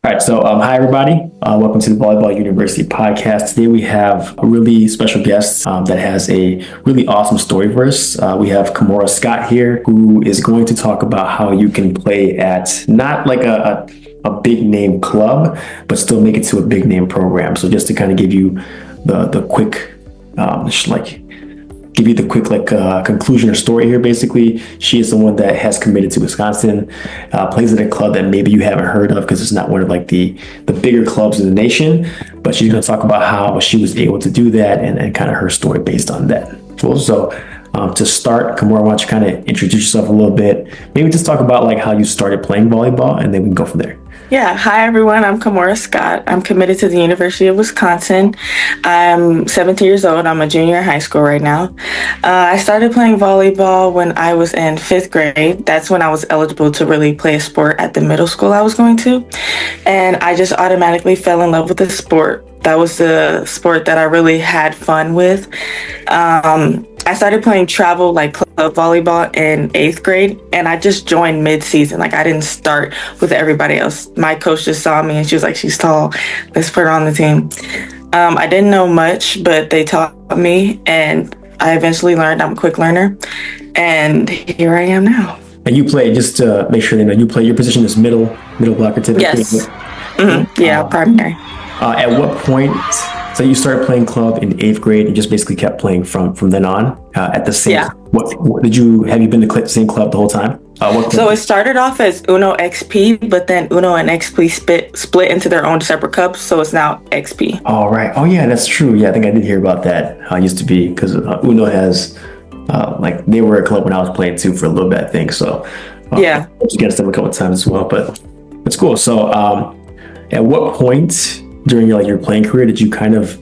All right, so hi everybody. Welcome to the Volleyball University podcast. Today we have a really special guest that has a really awesome story for us. We have Kamura Scott here, who is going to talk about how you can play at not like a big name club, but still make it to a big name program. So just to kind of give you the quick conclusion or story here. Basically, she is someone that has committed to Wisconsin, plays at a club that maybe you haven't heard of because it's not one of like the bigger clubs in the nation, but she's going to talk about how she was able to do that and kind of her story based on that. Cool. So to start, Kamura, why don't you kind of introduce yourself a little bit, maybe just talk about like how you started playing volleyball, and then we can go from there. Yeah. Hi, everyone. I'm Kymora Scott. I'm committed to the University of Wisconsin. I'm 17 years old. I'm a junior in high school right now. I started playing volleyball when I was in 5th grade. That's when I was eligible to really play a sport at the middle school I was going to. And I just automatically fell in love with the sport. That was the sport that I really had fun with. I started playing travel like club volleyball in 8th grade, and I just joined mid-season. Like I didn't start with everybody else. My coach just saw me and she was like, "She's tall. Let's put her on the team." I didn't know much, but they taught me, and I eventually learned. I'm a quick learner, and here I am now. And you play, just to make sure they know, you play, your position is middle blocker typically. Yes. Yeah, primary. At what point? So you started playing club in 8th grade and just basically kept playing from then on at the same. Yeah. What did you have? You been the same club the whole time? So it started off as Uno XP, but then Uno and XP split into their own separate cups. So it's now XP. All right. Oh yeah, that's true. Yeah, I think I did hear about that. I used to be, because Uno has like they were a club when I was playing too for a little bit, I think. So yeah, I was against them a couple of times as well. But it's cool. So at what point during your playing career did you kind of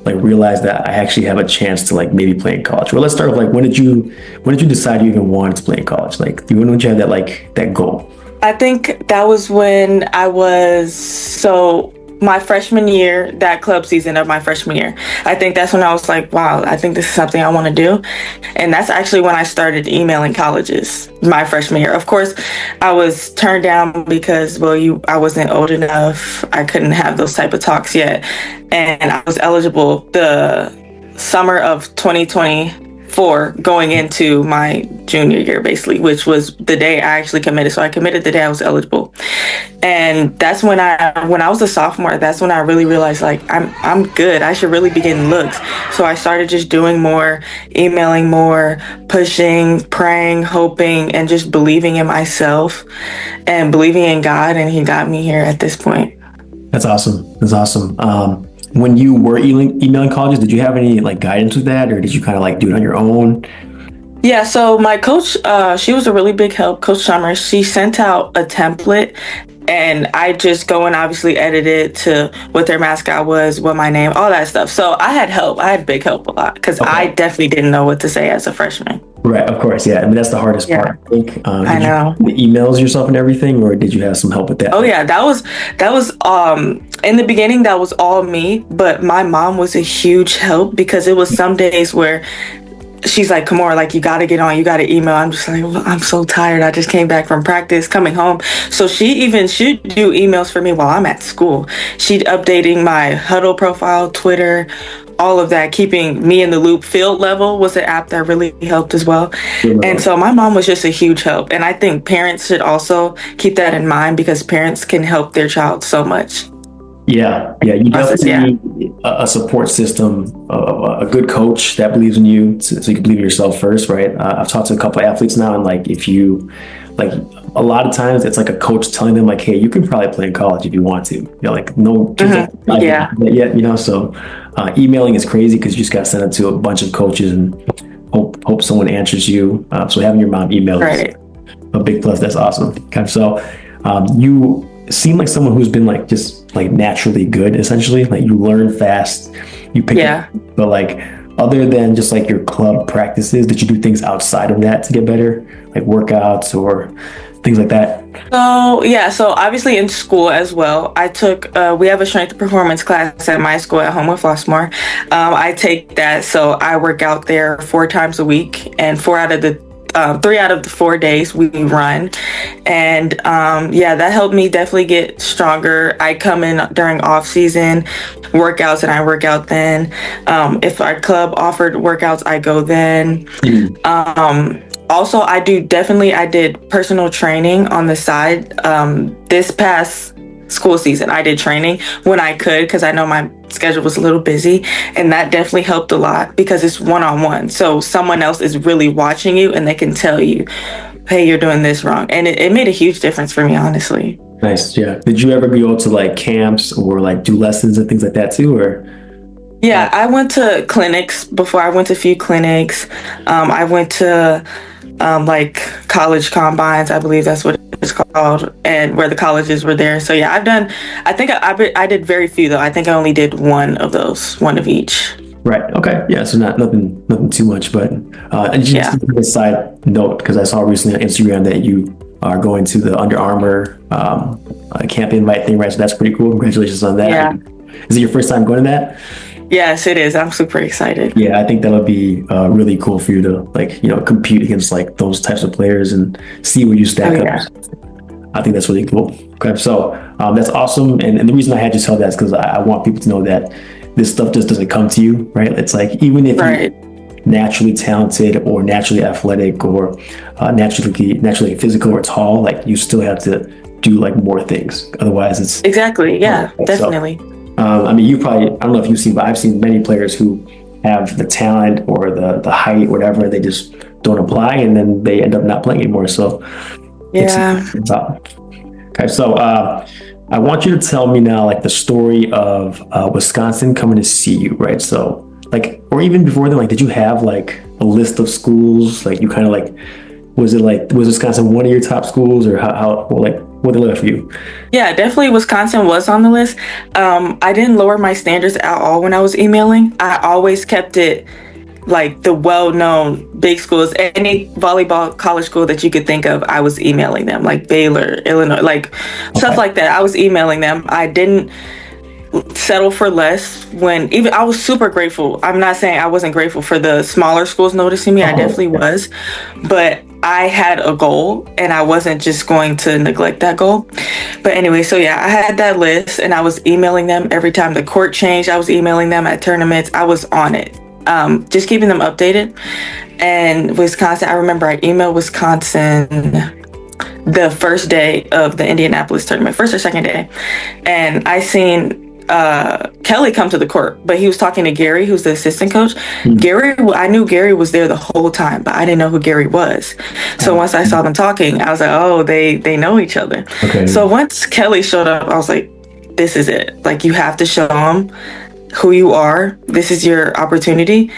like realize that I actually have a chance to like maybe play in college? Well, let's start with like when did you decide you even wanted to play in college? Like when did you have that goal? I think that was when I was my freshman year, that club season of my freshman year. I think that's when I was like, wow, I think this is something I want to do. And that's actually when I started emailing colleges my freshman year. Of course, I was turned down because, I wasn't old enough. I couldn't have those type of talks yet. And I was eligible the summer of 2024 going into my junior year, basically, which was the day I actually committed. So I committed the day I was eligible. And that's when I was a sophomore, that's when I really realized like I'm good. I should really be getting looks. So I started just doing more, emailing more, pushing, praying, hoping, and just believing in myself and believing in God. And he got me here at this point. That's awesome. When you were emailing colleges, did you have any like guidance with that, or did you kind of like do it on your own? Yeah, so my coach, she was a really big help, Coach Summer. She sent out a template, and I just go and obviously edit it to what their mascot was, what my name, all that stuff. So I had help. I had big help a lot because I definitely didn't know what to say as a freshman. Right, of course, yeah. I mean, that's the hardest part, I think. I know. The emails yourself and everything, or did you have some help with that? Oh yeah, that was in the beginning, that was all me, but my mom was a huge help because it was some days where she's like, "Kamura, like you got to get on, you got to email." I'm just like, well, I'm so tired. I just came back from practice, coming home. So she'd do emails for me while I'm at school. She'd updating my Huddle profile, Twitter, all of that, keeping me in the loop. Field Level was an app that really helped as well. And so my mom was just a huge help. And I think parents should also keep that in mind because parents can help their child so much. Yeah, you definitely need a support system, a good coach that believes in you, so you can believe in yourself first, right? I've talked to a couple of athletes now, and like if you, like a lot of times it's like a coach telling them like, "Hey, you can probably play in college if you want to." Like no, yet, So emailing is crazy because you just got to send it to a bunch of coaches and hope someone answers you. So having your mom email is a big plus. That's awesome. Okay, so you seem like someone who's been like just like naturally good, essentially. Like you learn fast, you pick up, but like other than just like your club practices, did you do things outside of that to get better, like workouts or things like that? So obviously in school as well, I took we have a strength and performance class at my school at Homewood Flossmoor. I take that, so I work out there 4 times a week, and 4 out of the 3 out of the 4 days we run. And yeah, that helped me definitely get stronger. I come in during off season workouts and I work out then. If our club offered workouts, I go then. Also, I did personal training on the side. This past school season, I did training when I could because I know my schedule was a little busy, and that definitely helped a lot because it's one-on-one. So someone else is really watching you and they can tell you, hey, you're doing this wrong. And it made a huge difference for me, honestly. Nice. Yeah. Did you ever go to like camps or like do lessons and things like that too, or? Yeah, I went to clinics before. I went to a few clinics. I went to like college combines, I believe that's what it's called, and where the colleges were there. So yeah, I did very few though. I think I only did one of those, one of each. Right. Okay. Yeah. So nothing too much, but just a side note, because I saw recently on Instagram that you are going to the Under Armour camp invite thing, right? So that's pretty cool. Congratulations on that. Yeah. Is it your first time going to that? Yes, it is. I'm super excited. Yeah, I think that'll be really cool for you to compete against like those types of players and see where you stack up. I think that's really cool. Okay, so that's awesome. And the reason I had you tell that is because I want people to know that this stuff just doesn't come to you, right? It's like even if you're naturally talented or naturally athletic or naturally physical or tall, like you still have to do like more things. Otherwise, it's exactly definitely. So, I mean, I don't know if you've seen, but I've seen many players who have the talent or the height, whatever, they just don't apply and then they end up not playing anymore. So, yeah. Okay, so I want you to tell me now, like the story of Wisconsin coming to see you, right? So, like, or even before then, like, did you have like a list of schools? Like, you kind of like, was Wisconsin one of your top schools, or what did it look for you? Yeah, definitely Wisconsin was on the list. I didn't lower my standards at all when I was emailing. I always kept it like the well-known big schools. Any volleyball college school that you could think of, I was emailing them, like Baylor, Illinois, like stuff like that. I was emailing them. I didn't settle for less when even I was super grateful. I'm not saying I wasn't grateful for the smaller schools noticing me. I definitely was, but I had a goal and I wasn't just going to neglect that goal. But anyway, so yeah, I had that list and I was emailing them every time the court changed. I was emailing them at tournaments. I was on it, just keeping them updated. And Wisconsin, I remember I emailed Wisconsin the first day of the Indianapolis tournament, first or second day. And I seen Kelly come to the court, but he was talking to Gary, who's the assistant coach. Gary, I knew Gary was there the whole time, but I didn't know who Gary was. So once I saw them talking, I was like, oh, they know each other. Okay. So once Kelly showed up, I was like, this is it. Like, you have to show them who you are. This is your opportunity.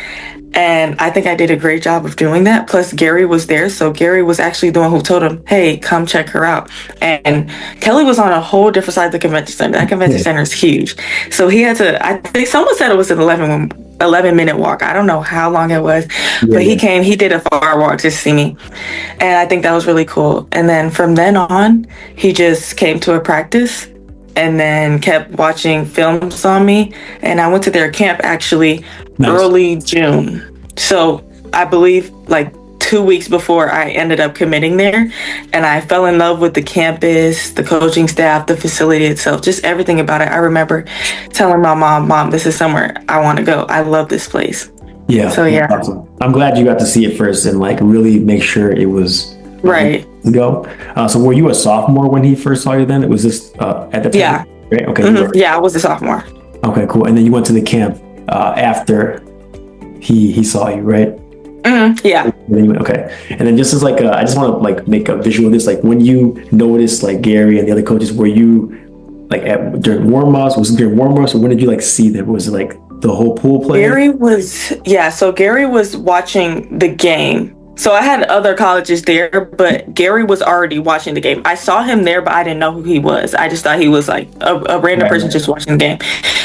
And I think I did a great job of doing that. Plus, Gary was there. So Gary was actually the one who told him, hey, come check her out. And Kelly was on a whole different side of the convention center. That convention center is huge. So he had to, I think someone said it was an 11-minute walk. I don't know how long it was. But he came, he did a far walk to see me. And I think that was really cool. And then from then on, he just came to a practice and then kept watching films on me. And I went to their camp actually early June. So I believe like 2 weeks before I ended up committing there. And I fell in love with the campus, the coaching staff, the facility itself, just everything about it. I remember telling my mom, this is somewhere I want to go. I love this place. Yeah. So yeah. Awesome. I'm glad you got to see it first and like really make sure it was right. Go. So were you a sophomore when he first saw you then? It was this at the time? Yeah. Right? Okay. Mm-hmm. Yeah, I was a sophomore. Okay, cool. And then you went to the camp after he saw you, right? Mm-hmm. Yeah. Okay. And then just as like, I just want to like make a visual of this. Like when you noticed like Gary and the other coaches, were you like during warm-ups? Was it during warm-ups, or when did you like see them? Was it like the whole pool play? So Gary was watching the game. So I had other colleges there, but Gary was already watching the game. I saw him there, but I didn't know who he was. I just thought he was like a random person just watching the game.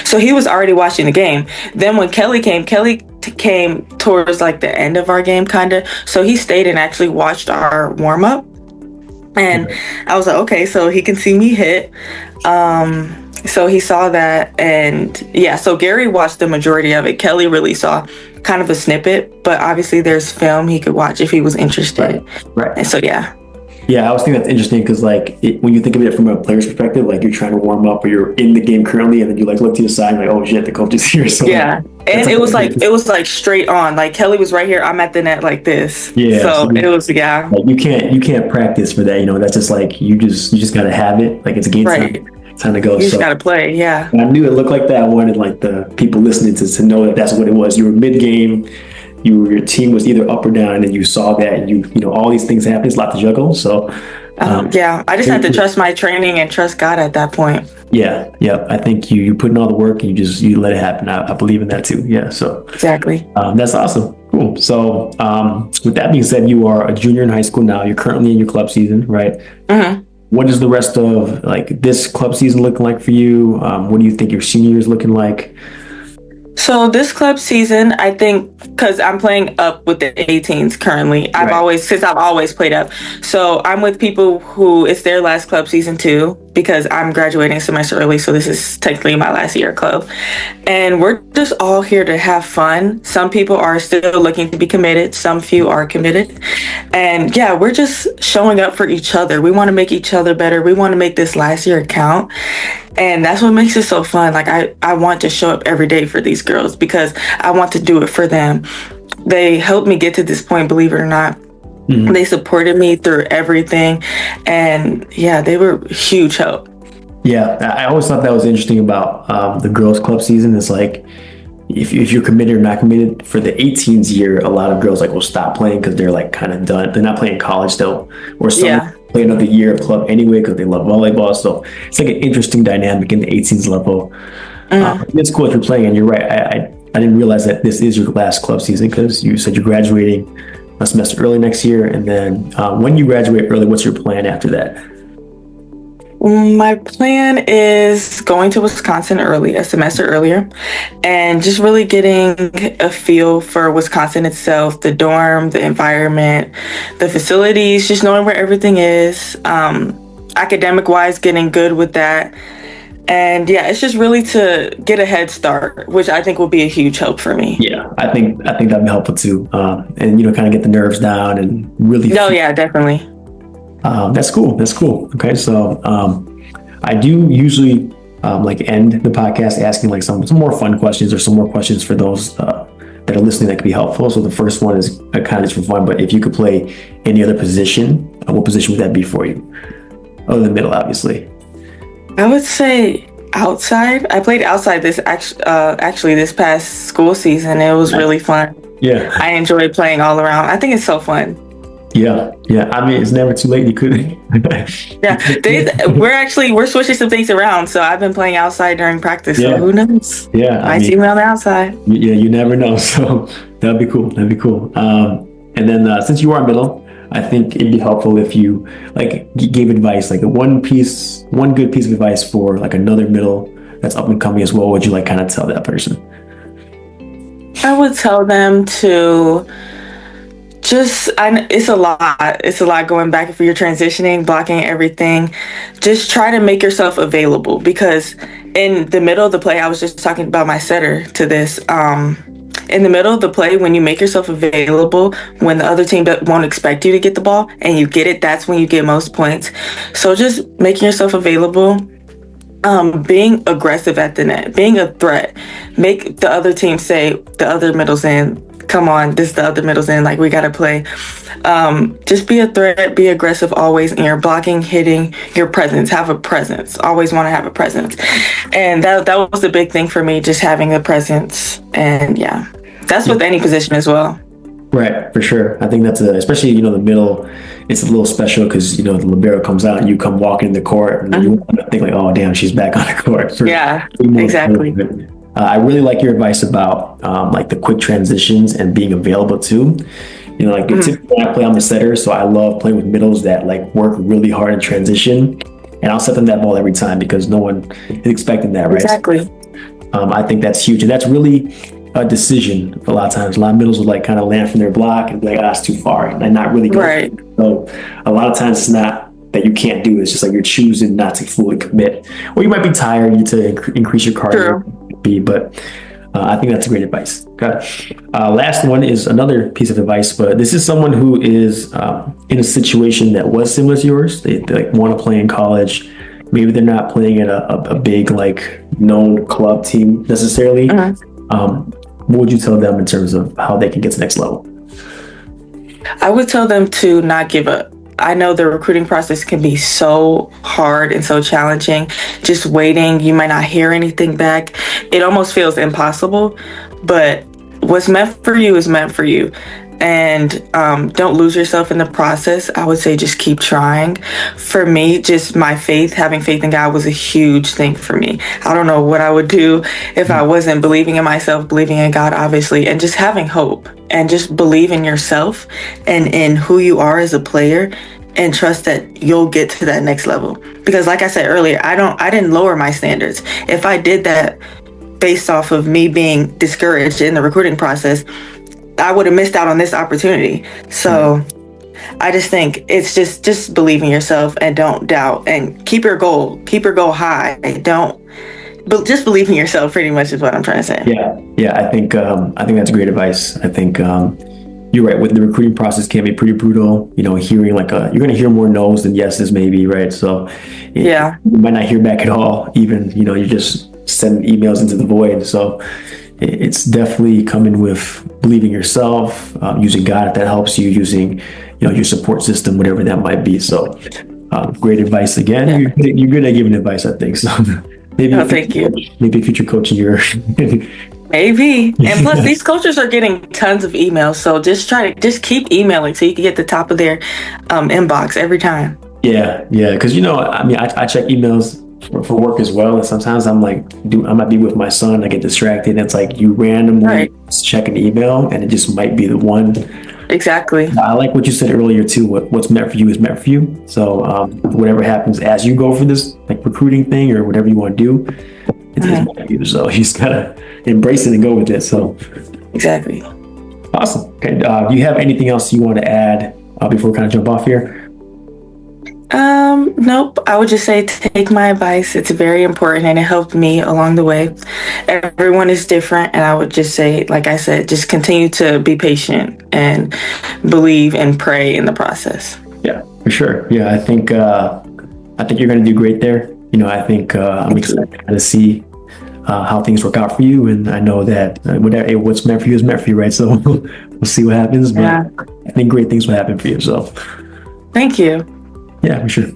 So he was already watching the game. Then when Kelly came towards like the end of our game, kind of. So he stayed and actually watched our warm up. And I was like, okay, so he can see me hit. So he saw that, and yeah, so Gary watched the majority of it. Kelly really saw kind of a snippet, but obviously there's film he could watch if he was interested. Right. And so, yeah. Yeah, I always think that's interesting because, like, when you think of it from a player's perspective, like you're trying to warm up or you're in the game currently, and then you like look to the side, and like, oh shit, the coach is here. So yeah, and it was like straight on. Like Kelly was right here, I'm at the net like this. Yeah, so it was like, you can't practice for that. That's just like you just gotta have it. Like it's a game time to go. You just gotta play. Yeah. And I knew it looked like that. I wanted like the people listening to know that that's what it was. You were mid game. Your team was either up or down, and you saw that, and you all these things happen. It's a lot to juggle. So I just had to trust my training and trust God at that point. Yeah. I think you put in all the work and you let it happen. I believe in that too. Yeah. So exactly. That's awesome. Cool. So with that being said, you are a junior in high school now. You're currently in your club season, right? Mm-hmm. What is the rest of like this club season looking like for you? What do you think your senior year is looking like? So this club season, I think, because I'm playing up with the 18s currently. I've always played up. So I'm with people who it's their last club season too, because I'm graduating a semester early. So this is technically my last year club. And we're just all here to have fun. Some people are still looking to be committed. Some few are committed. And yeah, we're just showing up for each other. We want to make each other better. We want to make this last year count. And that's what makes it so fun. Like I want to show up every day for these girls because I want to do it for them. They helped me get to this point, believe it or not. Mm-hmm. They supported me through everything. And yeah, they were huge help. Yeah, I always thought that was interesting about the girls club season. It's like if you're committed or not committed for the 18s year, a lot of girls like will stop playing because they're like kind of done. They're not playing college still, or some play another year of club anyway because they love volleyball. So it's like an interesting dynamic in the 18s level. It's cool if you're playing, and you're right. I didn't realize that this is your last club season because you said you're graduating a semester early next year, and then when you graduate early, what's your plan after that? My plan is going to Wisconsin a semester earlier, and just really getting a feel for Wisconsin itself, the dorm, the environment, the facilities, just knowing where everything is, academic wise, getting good with that. And yeah, it's just really to get a head start, which I think will be a huge help for me. Yeah, I think that'd be helpful too. And kind of get the nerves down and really. No, yeah, definitely. That's cool. Okay, so I do usually end the podcast asking like some more fun questions or some more questions for those that are listening that could be helpful. So the first one is kind of just for fun, but if you could play any other position, what position would that be for you? Other than middle, obviously. I would say outside. I played outside this past school season. It was really fun. Yeah, I enjoyed playing all around. I think it's so fun. Yeah. I mean, it's never too late. You could. Yeah, we're switching some things around. So I've been playing outside during practice. So who knows? Yeah, I see me on the outside. Yeah, you never know. So that'd be cool. And then since you are middle, I think it'd be helpful if you gave advice, like one good piece of advice for like another middle that's up and coming as well. Would you kind of tell that person? I would tell them to it's a lot going back if you're transitioning, blocking everything. Just try to make yourself available, because in the middle of the play, I was just talking about my setter to this. In the middle of the play, when you make yourself available, when the other team won't expect you to get the ball and you get it, that's when you get most points. So just making yourself available, being aggressive at the net, being a threat, make the other team say, the other middle's in, come on, this is the other middle's in, like we gotta play. Just be a threat, be aggressive always in your blocking, hitting, your presence, have a presence, always want to have a presence. And that was the big thing for me, just having a presence. And yeah, that's with any position as well. Right, for sure. I think that's especially, the middle, it's a little special because, the libero comes out and you come walking in the court and you want to think like, oh, damn, she's back on the court. Exactly. I really like your advice about the quick transitions and being available too. Typically I play on the setter, so I love playing with middles that work really hard in transition, and I'll set them that ball every time because no one is expecting that, right? Exactly. I think that's huge, and that's really a decision. A lot of times, a lot of middles will kind of land from their block and be like, it's too far, and not really go. Right. So a lot of times it's not that you can't do. It's just like you're choosing not to fully commit, or you might be tired, you need to increase your cardio. True. But I think that's great advice. Okay. Last one is another piece of advice, but this is someone who is in a situation that was similar to yours. They like want to play in college. Maybe they're not playing at a big like known club team necessarily. What would you tell them in terms of how they can get to the next level? I would tell them to not give up. I know the recruiting process can be so hard and so challenging. Just waiting, you might not hear anything back. It almost feels impossible, but what's meant for you is meant for you. And don't lose yourself in the process. I would say just keep trying. For me, just my faith, having faith in God was a huge thing for me. I don't know what I would do if I wasn't believing in myself, believing in God, obviously, and just having hope and just believe in yourself and in who you are as a player, and trust that you'll get to that next level. Because like I said earlier, I didn't lower my standards. If I did that based off of me being discouraged in the recruiting process, I would have missed out on this opportunity. So I just think it's just believe in yourself and don't doubt, and keep your goal high. But just believe in yourself pretty much is what I'm trying to say. Yeah. I think that's great advice. I think you're right. With the recruiting process can be pretty brutal. Hearing like you're going to hear more no's than yeses maybe, right? So you might not hear back at all. Even you're just sending emails into the void. So it's definitely coming with believing yourself, using God if that helps you, using your support system, whatever that might be. So great advice again. Yeah. You're good at giving advice, I think. So maybe thank you. Maybe a future coach in your maybe. And plus these coaches are getting tons of emails, so just keep emailing so you can get the top of their inbox every time. Yeah, because I check emails for work as well, and sometimes I'm like, I might be with my son, I get distracted, and it's like you randomly check an email and it just might be the one. Exactly. I like what you said earlier too. What's meant for you is meant for you. So whatever happens as you go for this like recruiting thing or whatever you want to do, it's meant for you. So you just gotta embrace it and go with it. So exactly. Awesome. Okay. Do you have anything else you want to add before we kind of jump off here? Nope. I would just say take my advice. It's very important and it helped me along the way. Everyone is different, and I would just say, like I said, just continue to be patient and believe and pray in the process. Yeah, for sure. Yeah, I think you're going to do great there. I think I'm excited to see how things work out for you, and I know that what's meant for you is meant for you, right? So we'll see what happens. But I think great things will happen for you. So thank you. Yeah, for sure.